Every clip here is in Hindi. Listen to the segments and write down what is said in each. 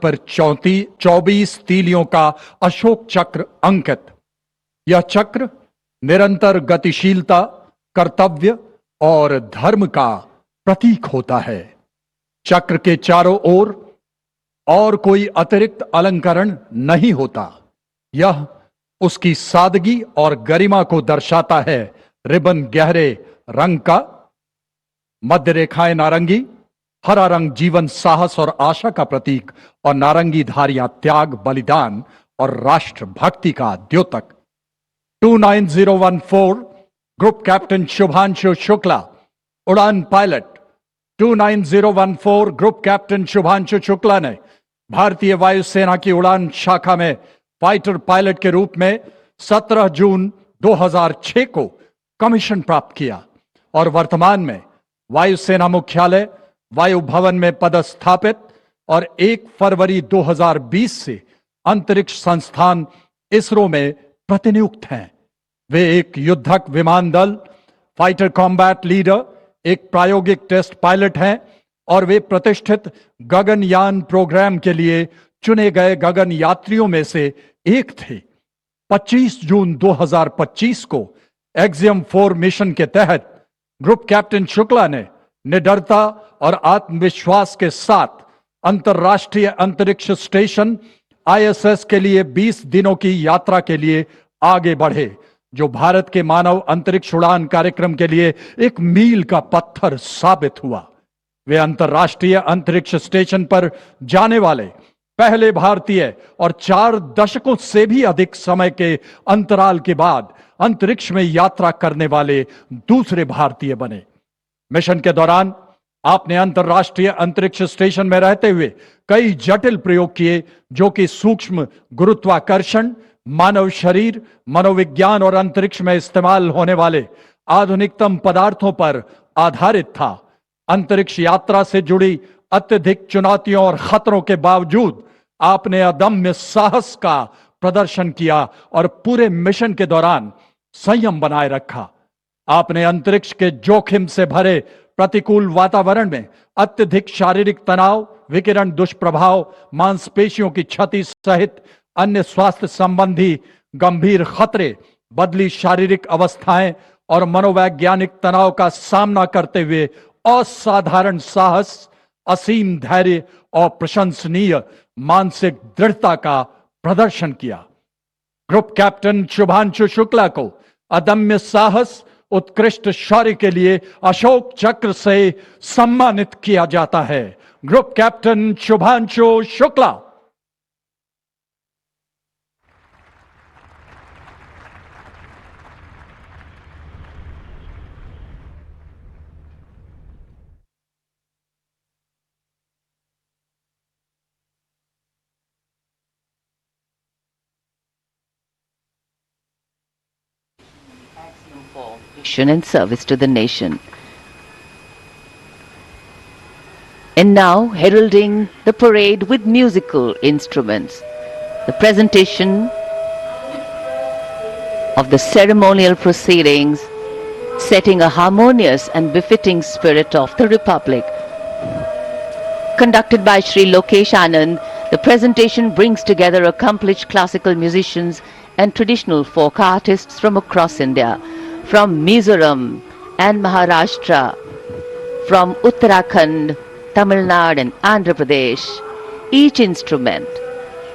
पर 24 तीलियों का अशोक चक्र अंकित। यह चक्र निरंतर गतिशीलता, कर्तव्य और धर्म का प्रतीक होता है। चक्र के चारों ओर और कोई अतिरिक्त अलंकरण नहीं होता। यह उसकी सादगी और गरिमा को दर्शाता है। रिबन गहरे रंग का, मध्य रेखाएं नारंगी, हरा रंग जीवन, साहस और आशा का प्रतीक और नारंगी धारियां त्याग, बलिदान और राष्ट्र भक्ति का द्योतक। 29014 ग्रुप कैप्टन शुभांशु शुक्ला, उड़ान pilot. 29014 group captain Shubhanshu Shukla ने भारतीय वायुसेना की उड़ान शाखा में फाइटर पायलट के रूप में 17 जून 2006 को कमीशन प्राप्त किया और वर्तमान में वायुसेना मुख्यालय वायु भवन में पदस्थापित और 1 फरवरी 2020 से अंतरिक्ष संस्थान इसरो में प्रतिनियुक्त हैं। वे एक युद्धक विमान दल, फाइटर कॉम्बैट लीडर, एक प्रायोगिक टेस्ट पायलट हैं और वे प्रतिष्ठित गगनयान प्रोग्राम के लिए चुने गए गगन यात्रियों में से एक थे। 25 जून 2025 को एक्सियम 4 मिशन के तहत ग्रुप कैप्टन शुक्ला ने निडरता और आत्मविश्वास के साथ अंतरराष्ट्रीय अंतरिक्ष स्टेशन ISS के लिए 20 दिनों की यात्रा के लिए आगे बढ़े, जो भारत के मानव अंतरिक्ष उड़ान कार्यक्रम के लिए एक मील का पत्थर साबित हुआ। वे अंतरराष्ट्रीय अंतरिक्ष स्टेशन पर जाने वाले पहले भारतीय और 4 दशकों से भी अधिक समय के अंतराल के बाद अंतरिक्ष में यात्रा करने वाले दूसरे भारतीय बने। मिशन के दौरान आपने अंतरराष्ट्रीय अंतरिक्ष स्टेशन में रहते हुए कई जटिल प्रयोग किए, जो कि सूक्ष्म गुरुत्वाकर्षण, मानव शरीर, मनोविज्ञान और अंतरिक्ष में इस्तेमाल होने वाले आधुनिकतम पदार्थों पर आधारित था। अंतरिक्ष यात्रा से जुड़ी अत्यधिक चुनौतियों और खतरों के बावजूद आपने अदम्य साहस का प्रदर्शन किया और पूरे मिशन के दौरान संयम बनाए रखा। आपने अंतरिक्ष के जोखिम से भरे प्रतिकूल वातावरण में अत्यधिक शारीरिक तनाव, विकिरण दुष्प्रभाव, मांसपेशियों की क्षति सहित अन्य स्वास्थ्य संबंधी गंभीर खतरे, बदली शारीरिक अवस्थाएं और मनोवैज्ञानिक तनाव का सामना करते हुए असाधारण साहस, असीम धैर्य और प्रशंसनीय मानसिक दृढ़ता का प्रदर्शन किया। ग्रुप कैप्टन शुभांशु शुक्ला को अदम्य साहस, उत्कृष्ट शौर्य के लिए अशोक चक्र से सम्मानित किया जाता है। Group captain Shubhanshu Shukla. And service to the nation. And now, heralding the parade with musical instruments, the presentation of the ceremonial proceedings, setting a harmonious and befitting spirit of the Republic. Conducted by Sri Lokesh Anand, the presentation brings together accomplished classical musicians and traditional folk artists from across India, from Mizoram and Maharashtra, from Uttarakhand, Tamil Nadu and Andhra Pradesh. Each instrument,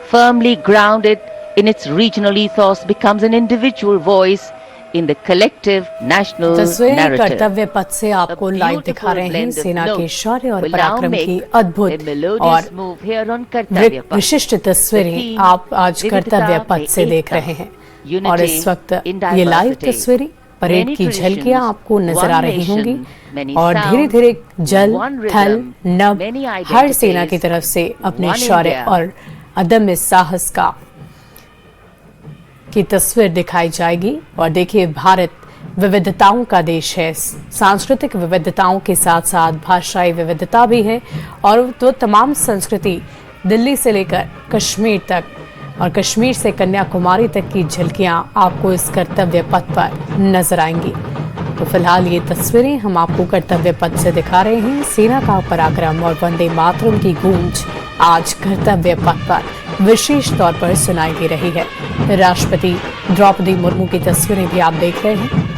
firmly grounded in its regional ethos, becomes an individual voice in the collective national narrative. कर्तव्य पथ से आपको लाइव दिखा रहे हैं सेना के शौर्य और पराक्रम की अद्भुत और विशिष्ट तस्वीरें आप आज कर्तव्य पथ से देख रहे हैं। और इस वक्त ये लाइव तस्वीरें परेड की झलकियां आपको नजर आ रही होंगी और धीरे धीरे जल, थल, नभ हर सेना की तरफ से अपने शौर्य और अदम्य साहस की तस्वीर दिखाई जाएगी। और देखिए, भारत विविधताओं का देश है, सांस्कृतिक विविधताओं के साथ साथ भाषाई विविधता भी है और तो तमाम संस्कृति दिल्ली से लेकर कश्मीर तक और कश्मीर से कन्याकुमारी तक की झलकियां आपको इस कर्तव्य पथ पर नजर आएंगी। तो फिलहाल ये तस्वीरें हम आपको कर्तव्य पथ से दिखा रहे हैं। सेना का पराक्रम और वंदे मातरम की गूंज आज कर्तव्य पथ पर विशेष तौर पर सुनाई दे रही है। राष्ट्रपति द्रौपदी मुर्मू की तस्वीरें भी आप देख रहे हैं।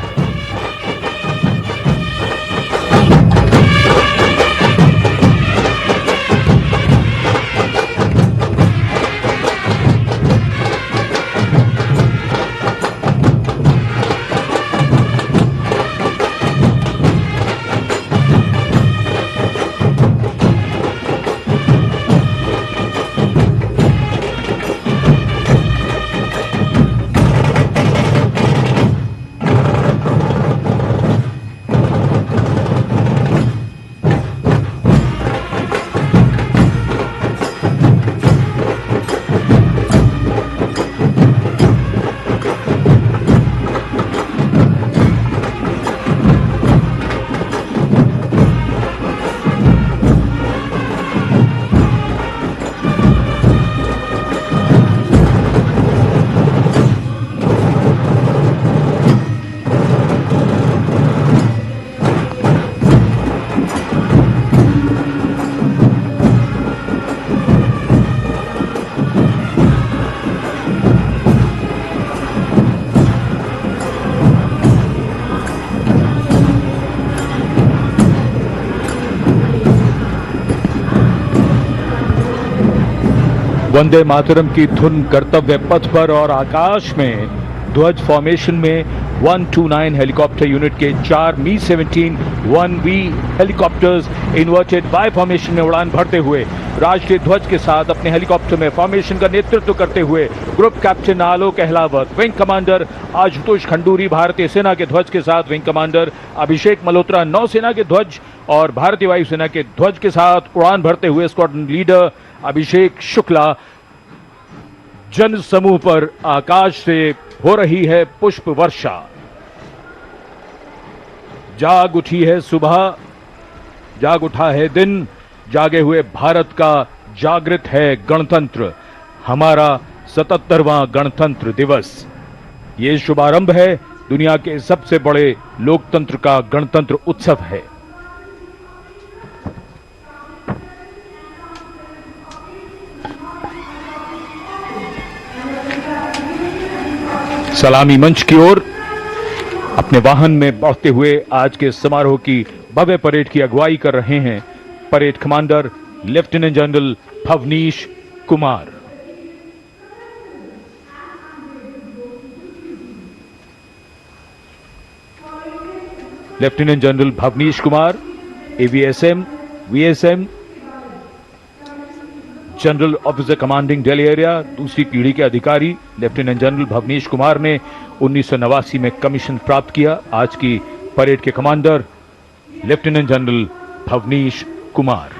वंदे मातरम की धुन कर्तव्य पथ पर और आकाश में ध्वज फॉर्मेशन में 129 हेलीकॉप्टर यूनिट के 4 मी-17 1V helicopters inverted Y formation में उड़ान भरते हुए राष्ट्रीय ध्वज के साथ अपने हेलीकॉप्टर में फॉर्मेशन का नेतृत्व करते हुए ग्रुप कैप्टन आलोक अहलावत, विंग कमांडर आशुतोष खंडूरी भारतीय सेना के ध्वज के साथ, विंग कमांडर अभिषेक मल्होत्रा नौसेना के ध्वज और भारतीय वायुसेना के ध्वज के साथ उड़ान भरते हुए स्क्वाड्रन लीडर अभिषेक शुक्ला। जन समूह पर आकाश से हो रही है पुष्प वर्षा। जाग उठी है सुबह, जाग उठा है दिन, जागे हुए भारत का जागृत है गणतंत्र, हमारा 77वां गणतंत्र दिवस। ये शुभारंभ है दुनिया के सबसे बड़े लोकतंत्र का गणतंत्र उत्सव है। सलामी मंच की ओर अपने वाहन में बढ़ते हुए आज के समारोह की भव्य परेड की अगुवाई कर रहे हैं parade commander lieutenant general Bhavnish Kumar. Lieutenant general Bhavnish Kumar AVSM VSM general officer commanding Delhi area, दूसरी पीढ़ी के अधिकारी लेफ्टिनेंट जनरल भवनीश कुमार ने 1989 में कमीशन प्राप्त किया। आज की परेड के commander lieutenant general Bhavnish Kumar.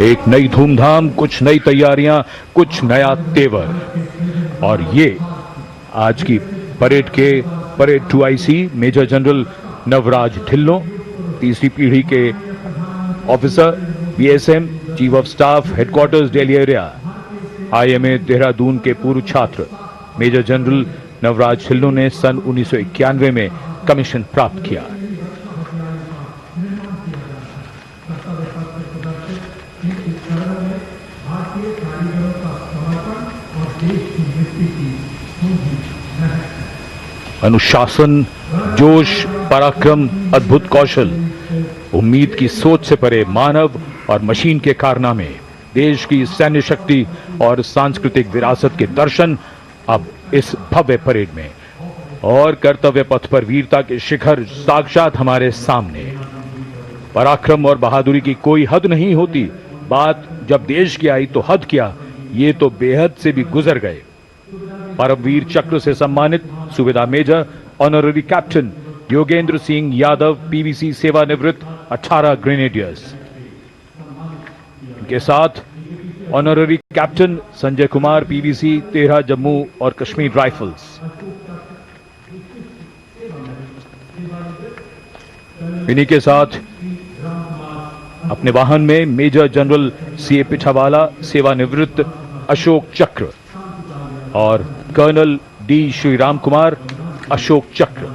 एक नई धूमधाम, कुछ नई तैयारियां, कुछ नया तेवर। और ये आज की परेड के parade 2IC major general Navraj Dhillon, तीसरी पीढ़ी के officer BSM chief of staff headquarters Delhi area, IMA Dehradun के पूर्व छात्र मेजर जनरल नवराज ढिल्लों ने सन 1991 में कमीशन प्राप्त किया। अनुशासन, जोश, पराक्रम, अद्भुत कौशल, उम्मीद की सोच से परे मानव और मशीन के कारनामे, देश की सैन्य शक्ति और सांस्कृतिक विरासत के दर्शन अब इस भव्य परेड में। और कर्तव्य पथ पर वीरता के शिखर साक्षात हमारे सामने। पराक्रम और बहादुरी की कोई हद नहीं होती। बात जब देश की आई तो हद क्या, ये तो बेहद से भी गुजर गए। परमवीर चक्र से सम्मानित Subedar major honorary captain Yogendra Singh Yadav PVC सेवानिवृत्त 18 ग्रेनेडियर्स, इनके साथ honorary captain Sanjay Kumar PVC 13 Jammu और कश्मीर राइफल्स, इन्हीं के साथ अपने वाहन में मेजर जनरल CA पिछावाला सेवानिवृत्त अशोक चक्र और कर्नल D श्रीराम कुमार अशोक चक्र।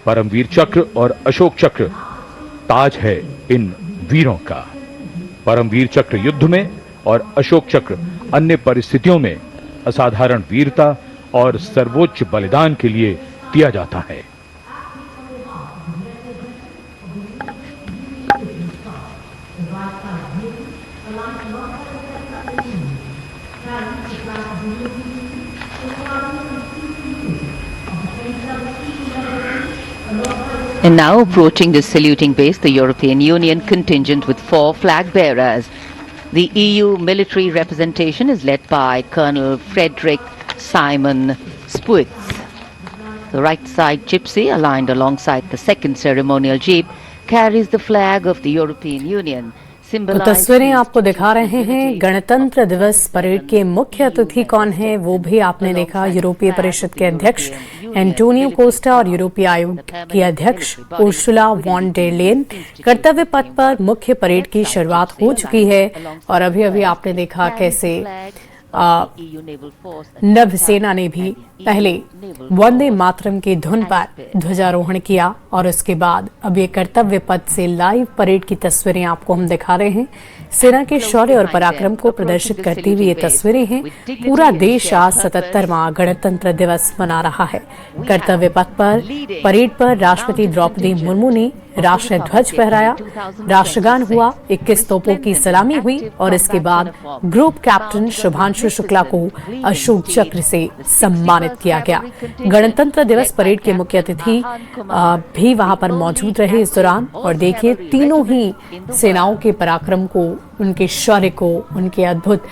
परमवीर चक्र और अशोक चक्र ताज है इन वीरों का। परमवीर चक्र युद्ध में और अशोक चक्र अन्य परिस्थितियों में असाधारण वीरता और सर्वोच्च बलिदान के लिए दिया जाता है। And now approaching the saluting base, the European Union contingent with 4 flag bearers. The EU military representation is led by Colonel Frederick Simon Spruitz. The right side gypsy, aligned alongside the second ceremonial jeep, carries the flag of the European Union. तो तस्वीरें आपको दिखा रहे हैं। गणतंत्र दिवस परेड के मुख्य अतिथि कौन है वो भी आपने देखा। यूरोपीय परिषद के अध्यक्ष एंटोनियो कोस्टा और यूरोपीय आयोग की अध्यक्ष उर्सुला वॉन डेर लेयन कर्तव्य पथ पर मुख्य परेड की शुरुआत हो चुकी है। और अभी अभी आपने देखा कैसे नभसेना ने भी पहले वंदे मातरम की धुन पर ध्वजारोहण किया और उसके बाद अब ये कर्तव्य पथ से लाइव परेड की तस्वीरें आपको हम दिखा रहे हैं। सेना के शौर्य और पराक्रम को प्रदर्शित करती हुई ये तस्वीरें हैं। पूरा देश आज 77वां गणतंत्र दिवस मना रहा है। कर्तव्य पथ पर परेड पर राष्ट्रपति द्रौपदी मुर्मू ने राष्ट्रीय ध्वज फहराया, राष्ट्रगान हुआ, 21 तोपों की सलामी हुई और इसके बाद ग्रुप कैप्टन शुभांशु शुक्ला को अशोक चक्र से सम्मानित किया गया। गणतंत्र दिवस परेड के मुख्य अतिथि भी वहां पर मौजूद रहे इस दौरान। और देखिए तीनों ही सेनाओं के पराक्रम को, उनके शौर्य को, उनके अद्भुत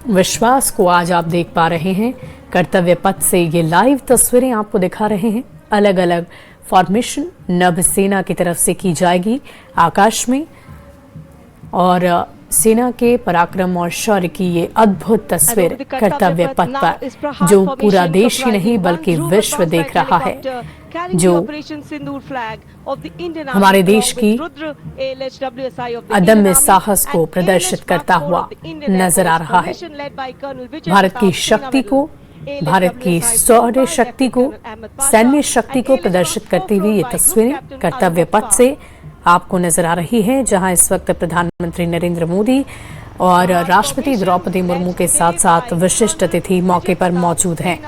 विश्वास को आज आप देख पा रहे हैं। कर्तव्य पथ से ये लाइव तस्वीरें आपको दिखा रहे हैं। अलग अलग फॉर्मेशन नभसेना की तरफ से की जाएगी आकाश में और सेना के पराक्रम और शौर्य की ये अद्भुत तस्वीर कर्तव्य पथ पर जो पूरा देश ही नहीं बल्कि विश्व देख रहा है, जो हमारे देश की अदम्य साहस को प्रदर्शित करता हुआ नजर आ रहा है। भारत की शक्ति को, भारत की शौर्य शक्ति को, सैन्य शक्ति को प्रदर्शित करती हुई ये तस्वीरें कर्तव्य पथ से आपको नजर आ रही है, जहां इस वक्त प्रधानमंत्री नरेंद्र मोदी और राष्ट्रपति द्रौपदी मुर्मू के साथ साथ विशिष्ट अतिथि मौके पर मौजूद हैं।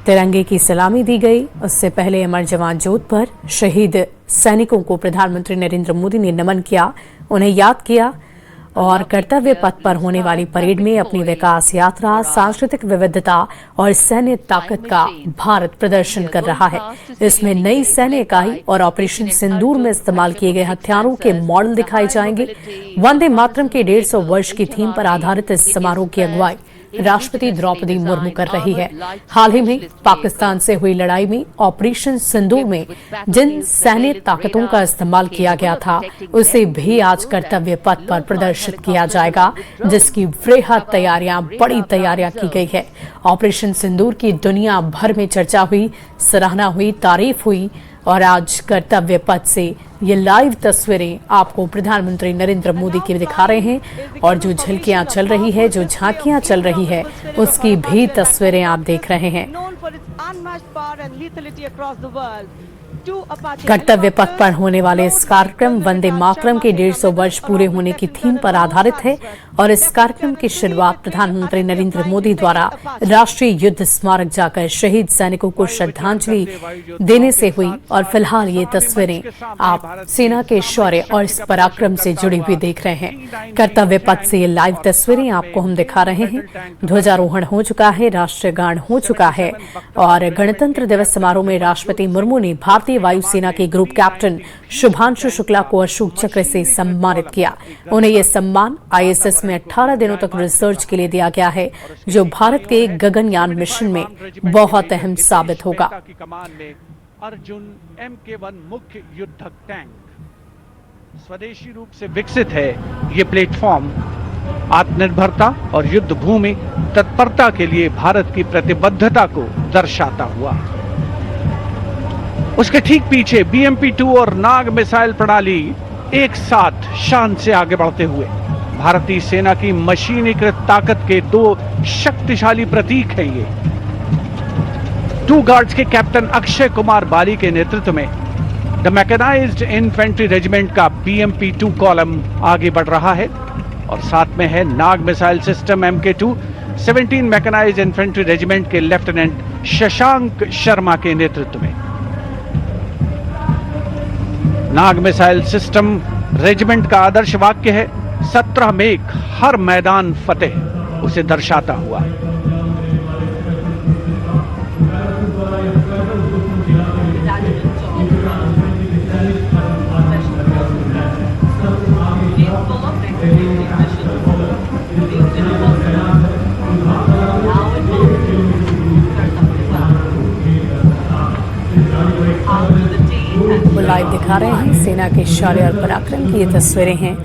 तिरंगे की सलामी दी गई। उससे पहले अमर जवान ज्योत पर शहीद सैनिकों को प्रधानमंत्री नरेंद्र मोदी ने नमन किया, उन्हें याद किया। और कर्तव्य पथ पर होने वाली परेड में अपनी विकास यात्रा, सांस्कृतिक विविधता और सैन्य ताकत का भारत प्रदर्शन कर रहा है। इसमें नई सैन्य इकाई और ऑपरेशन सिंदूर में इस्तेमाल किए गए हथियारों के मॉडल दिखाए जाएंगे। वंदे मातरम के 150 वर्ष की थीम पर आधारित इस समारोह की अगुवाई राष्ट्रपति द्रौपदी मुर्मू कर रही है। हाल ही में पाकिस्तान से हुई लड़ाई में ऑपरेशन सिंदूर में जिन सैन्य ताकतों का इस्तेमाल किया गया था उसे भी आज कर्तव्य पथ पर प्रदर्शित किया जाएगा, जिसकी वृहद तैयारियां, बड़ी तैयारियां की गई है। ऑपरेशन सिंदूर की दुनिया भर में चर्चा हुई, सराहना हुई, तारीफ हुई और आज कर्तव्य पथ से ये लाइव तस्वीरें आपको प्रधानमंत्री नरेंद्र मोदी की दिखा रहे हैं। और जो झलकियां चल रही है, जो झांकियां चल रही है, उसकी भी तस्वीरें आप देख रहे हैं। कर्तव्य पथ पर होने वाले इस कार्यक्रम वंदे मातरम के 150 वर्ष पूरे होने की थीम पर आधारित है और इस कार्यक्रम की शुरुआत प्रधानमंत्री नरेंद्र मोदी द्वारा राष्ट्रीय युद्ध स्मारक जाकर शहीद सैनिकों को श्रद्धांजलि देने से हुई। और फिलहाल ये तस्वीरें आप सेना के शौर्य और इस पराक्रम से जुड़ी हुई देख रहे हैं। कर्तव्य पथ से ये लाइव तस्वीरें आपको हम दिखा रहे हैं। ध्वजारोहण हो चुका है, राष्ट्रीय गान हो चुका है और गणतंत्र दिवस समारोह में राष्ट्रपति मुर्मू ने भारतीय वायुसेना के ग्रुप कैप्टन शुभांशु शुक्ला को अशोक चक्र से सम्मानित किया। उन्हें यह सम्मान ISS में 18 दिनों तक रिसर्च के लिए दिया गया है, जो भारत के गगनयान मिशन में बहुत अहम साबित होगा। अर्जुन MK1 मुख्य युद्धक टैंक स्वदेशी रूप से विकसित है। ये प्लेटफॉर्म आत्मनिर्भरता और युद्ध भूमि तत्परता के लिए भारत की प्रतिबद्धता को दर्शाता हुआ। उसके ठीक पीछे BMP-2 और नाग मिसाइल प्रणाली एक साथ शान से आगे बढ़ते हुए भारतीय सेना की मशीनीकृत ताकत के दो शक्तिशाली प्रतीक हैं ये। टू गार्ड्स के कैप्टन अक्षय कुमार बाली के नेतृत्व में द मैकेनाइज्ड इन्फेंट्री रेजिमेंट का BMP-2 कॉलम आगे बढ़ रहा है और साथ में है Nag missile system MK2 17 mechanised infantry regiment के लेफ्टिनेंट शशांक शर्मा के नेतृत्व में। नाग मिसाइल सिस्टम रेजिमेंट का आदर्श वाक्य है 17 मेघ हर मैदान फतेह, उसे दर्शाता हुआ। वो लाइव दिखा रहे हैं सेना के शौर्य और पराक्रम की ये तस्वीरें हैं।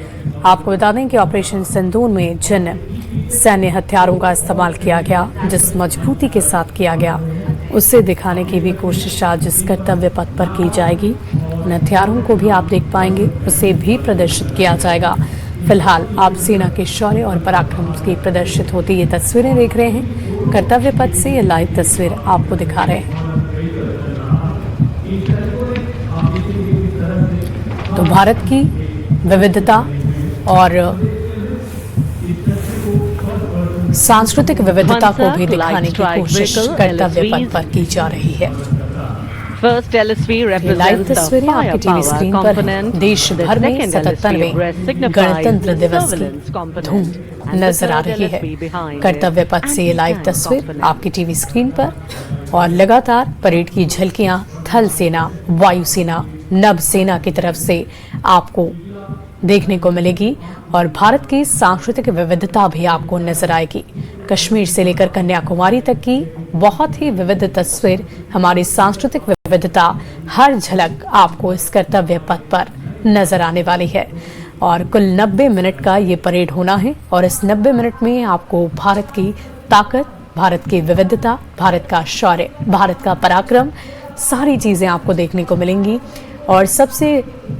आपको बता दें कि ऑपरेशन सिंदूर में जिन सैन्य हथियारों का इस्तेमाल किया गया, जिस मजबूती के साथ किया गया, उसे दिखाने की भी कोशिश आज इस कर्तव्य पथ पर की जाएगी। उन हथियारों को भी आप देख पाएंगे, उसे भी प्रदर्शित किया जाएगा। फिलहाल आप सेना के शौर्य और पराक्रम की प्रदर्शित होती ये तस्वीरें देख रहे हैं। कर्तव्य पथ से ये लाइव तस्वीर आपको दिखा रहे हैं। तो भारत की विविधता और सांस्कृतिक विविधता को भी दिखाने की कोशिश कर्तव्य पथ पर की जा रही है। First LSV लाइव तस्वीरें आपकी टीवी स्क्रीन पर हैं। देश भर में 77वें गणतंत्र दिवस की धूम नजर आ रही है। कर्तव्य पथ से ये लाइव तस्वीर आपकी टीवी स्क्रीन पर और लगातार परेड की झलकियां थल सेना, वायुसेना, नभ सेना की तरफ से आपको देखने को मिलेगी और भारत की सांस्कृतिक विविधता भी आपको नजर आएगी। कश्मीर से लेकर कन्याकुमारी तक की बहुत ही विविध तस्वीर, हमारी सांस्कृतिक विविधता, हर झलक आपको इस कर्तव्य पथ पर नजर आने वाली है। और कुल 90 मिनट का ये परेड होना है और इस 90 मिनट में आपको भारत की ताकत, भारत की विविधता, भारत का शौर्य, भारत का पराक्रम, सारी चीजें आपको देखने को मिलेंगी। और सबसे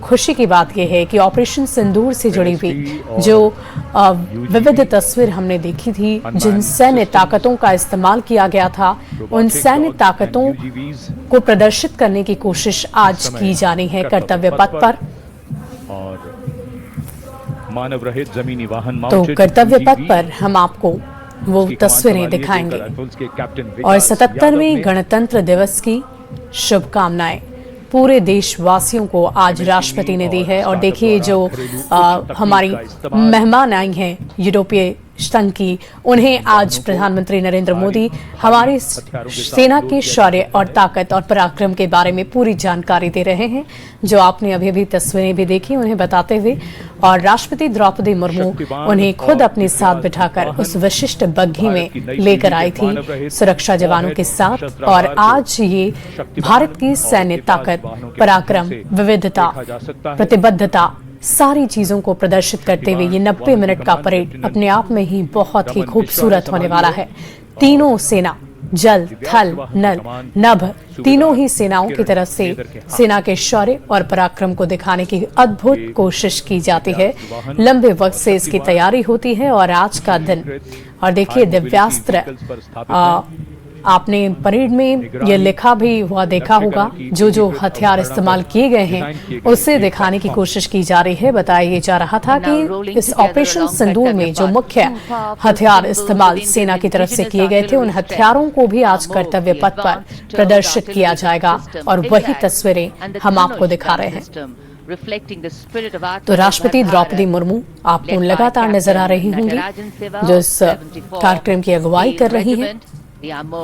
खुशी की बात यह है कि ऑपरेशन सिंदूर से जुड़ी हुई जो विविध तस्वीर हमने देखी थी, जिन सैन्य ताकतों का इस्तेमाल किया गया था, उन सैन्य ताकतों को प्रदर्शित करने की कोशिश आज की जानी है कर्तव्य पथ पर। मानव रहित जमीनी वाहन तो कर्तव्य पथ पर हम आपको वो तस्वीरें दिखाएंगे और 77वें गणतंत्र दिवस की शुभकामनाएं पूरे देशवासियों को आज राष्ट्रपति ने दी है। और देखिए जो हमारी मेहमान आई हैं यूरोपीय संघ की, उन्हें आज प्रधानमंत्री नरेंद्र मोदी हमारी सेना के शौर्य और ताकत और पराक्रम के बारे में पूरी जानकारी दे रहे हैं, जो आपने अभी भी तस्वीरें भी देखी उन्हें बताते हुए। और राष्ट्रपति द्रौपदी मुर्मू उन्हें खुद अपने साथ बिठाकर उस विशिष्ट बग्घी में लेकर आई थी सुरक्षा जवानों के साथ। और आज ये भारत की सैन्य ताकत, पराक्रम, विविधता, प्रतिबद्धता, सारी चीजों को प्रदर्शित करते हुए ये 90 मिनट का परेड अपने आप में ही बहुत ही खूबसूरत होने वाला है। तीनों सेना, जल, थल, नल, नभ, तीनों ही सेनाओं की तरफ से सेना के शौर्य और पराक्रम को दिखाने की अद्भुत कोशिश की जाती है। लंबे वक्त से इसकी तैयारी होती है और आज का दिन, और देखिए दिव्यास्त्र, आपने परेड में ये लिखा भी हुआ देखा होगा, जो जो हथियार इस्तेमाल किए गए हैं उसे दिखाने की कोशिश की जा रही है। बताया जा रहा था कि इस ऑपरेशन सिंदूर में जो मुख्य हथियार इस्तेमाल सेना की तरफ से किए गए थे, उन हथियारों को भी आज कर्तव्य पथ पर प्रदर्शित किया जाएगा और वही तस्वीरें हम आपको दिखा रहे हैं। तो राष्ट्रपति द्रौपदी मुर्मू आपको लगातार नजर आ रही होंगी, जो इस कार्यक्रम की अगुवाई कर रही हैं।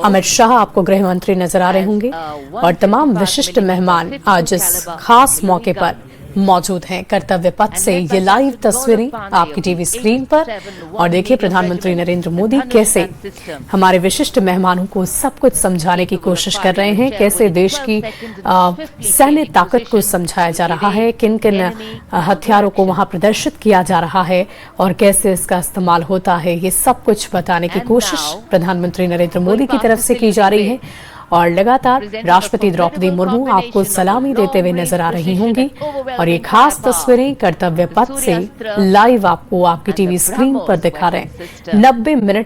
अमित शाह आपको गृह मंत्री नजर आ रहे होंगे और तमाम विशिष्ट मेहमान आज इस खास मौके पर मौजूद हैं। कर्तव्य पथ से ये लाइव तस्वीरें आपकी टीवी स्क्रीन पर। और देखिए प्रधानमंत्री नरेंद्र मोदी कैसे हमारे विशिष्ट मेहमानों को सब कुछ समझाने की कोशिश कर रहे हैं, कैसे देश की सैन्य ताकत को समझाया जा रहा है, किन किन हथियारों को वहां प्रदर्शित किया जा रहा है और कैसे इसका इस्तेमाल होता है, ये सब कुछ बताने की कोशिश प्रधानमंत्री नरेंद्र मोदी की तरफ से की जा रही है। और लगातार राष्ट्रपति द्रौपदी मुर्मू आपको सलामी देते हुए नजर आ रही होंगी। और ये खास तस्वीरें कर्तव्य पथ से लाइव आपको आपकी टीवी स्क्रीन पर दिखा रहे हैं। 90 मिनट